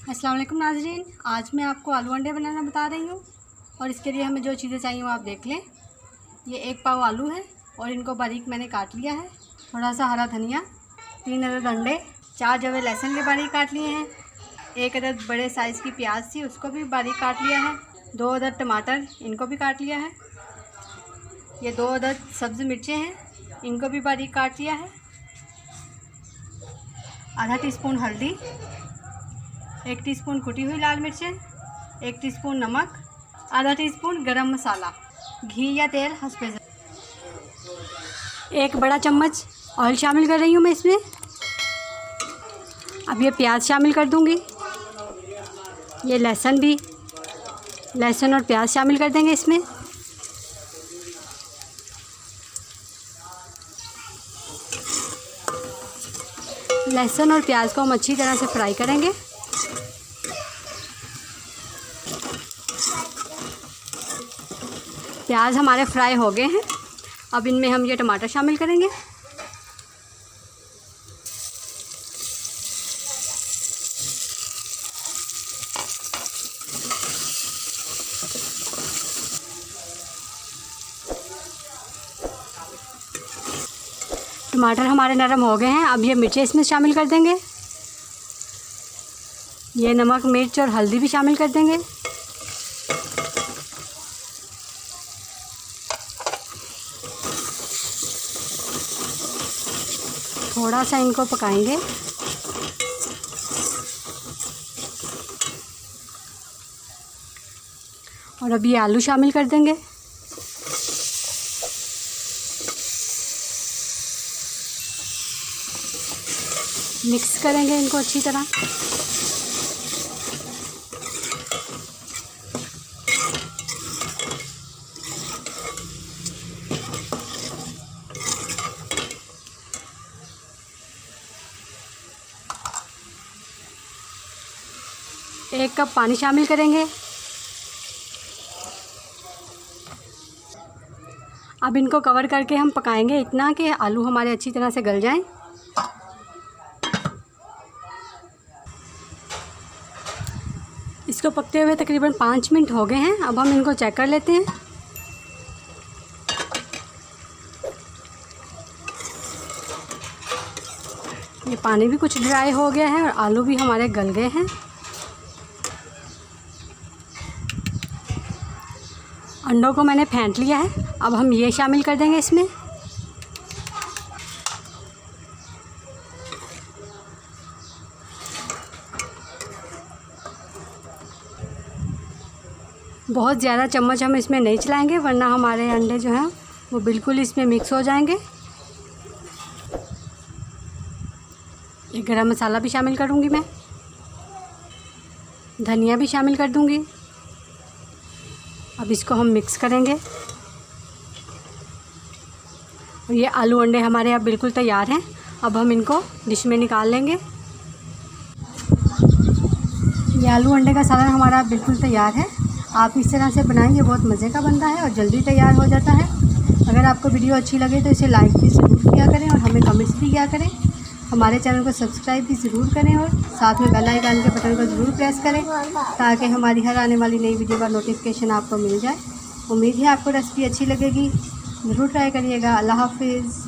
अस्सलाम वालेकुम नाज़रीन, आज मैं आपको आलू अंडे बनाना बता रही हूँ। और इसके लिए हमें जो चीज़ें चाहिए वो आप देख लें। ये 1 पाव आलू है और इनको बारीक मैंने काट लिया है। थोड़ा सा हरा धनिया, 3 अदद अंडे, 4 जवे लहसुन के बारीक काट लिए हैं। 1 अदद बड़े साइज़ की प्याज थी, उसको भी बारीक काट लिया है। 2 अदद टमाटर, इनको भी काट लिया है। ये 2 अदद सब्ज़ मिर्चें हैं, इनको भी बारीक काट लिया है। आधा टीस्पून हल्दी, 1 टीस्पून कुटी हुई लाल मिर्चें, 1 टीस्पून नमक, आधा टीस्पून गरम मसाला, घी या तेल हस्बे ज़रूरत। 1 बड़ा चम्मच ऑयल शामिल कर रही हूँ मैं इसमें। अब ये प्याज शामिल कर दूँगी। ये लहसुन और प्याज शामिल कर देंगे इसमें। लहसुन और प्याज को हम अच्छी तरह से फ्राई करेंगे। प्याज हमारे फ्राई हो गए हैं। अब इनमें हम ये टमाटर शामिल करेंगे। टमाटर हमारे नरम हो गए हैं। अब ये मिर्चें इसमें शामिल कर देंगे। ये नमक, मिर्च और हल्दी भी शामिल कर देंगे। थोड़ा सा इनको पकाएंगे। और अब ये आलू शामिल कर देंगे। मिक्स करेंगे इनको अच्छी तरह। एक कप पानी शामिल करेंगे। अब इनको कवर करके हम पकाएंगे इतना कि आलू हमारे अच्छी तरह से गल जाएं। इसको पकते हुए तकरीबन 5 मिनट हो गए हैं। अब हम इनको चेक कर लेते हैं। ये पानी भी कुछ ड्राई हो गया है और आलू भी हमारे गल गए हैं। अंडों को मैंने फेंट लिया है। अब हम ये शामिल कर देंगे इसमें। बहुत ज़्यादा चम्मच हम इसमें नहीं चलाएंगे वरना हमारे अंडे जो हैं वो बिल्कुल इसमें मिक्स हो जाएंगे। एक गरम मसाला भी शामिल करूँगी मैं। धनिया भी शामिल कर दूँगी। अब इसको हम मिक्स करेंगे। और ये आलू अंडे हमारे अब बिल्कुल तैयार हैं। अब हम इनको डिश में निकाल लेंगे। ये आलू अंडे का सालन हमारा बिल्कुल तैयार है। आप इस तरह से बनाएंगे, बहुत मज़े का बनता है और जल्दी तैयार हो जाता है। अगर आपको वीडियो अच्छी लगे तो इसे लाइक भी ज़रूर किया करें और हमें कमेंट्स भी किया करें। हमारे चैनल को सब्सक्राइब भी ज़रूर करें और साथ में बेल आइकन के बटन को ज़रूर प्रेस करें ताकि हमारी हर आने वाली नई वीडियो का नोटिफिकेशन आपको मिल जाए। उम्मीद है आपको रेसिपी अच्छी लगेगी। ज़रूर ट्राई करिएगा। अल्लाह हाफिज़।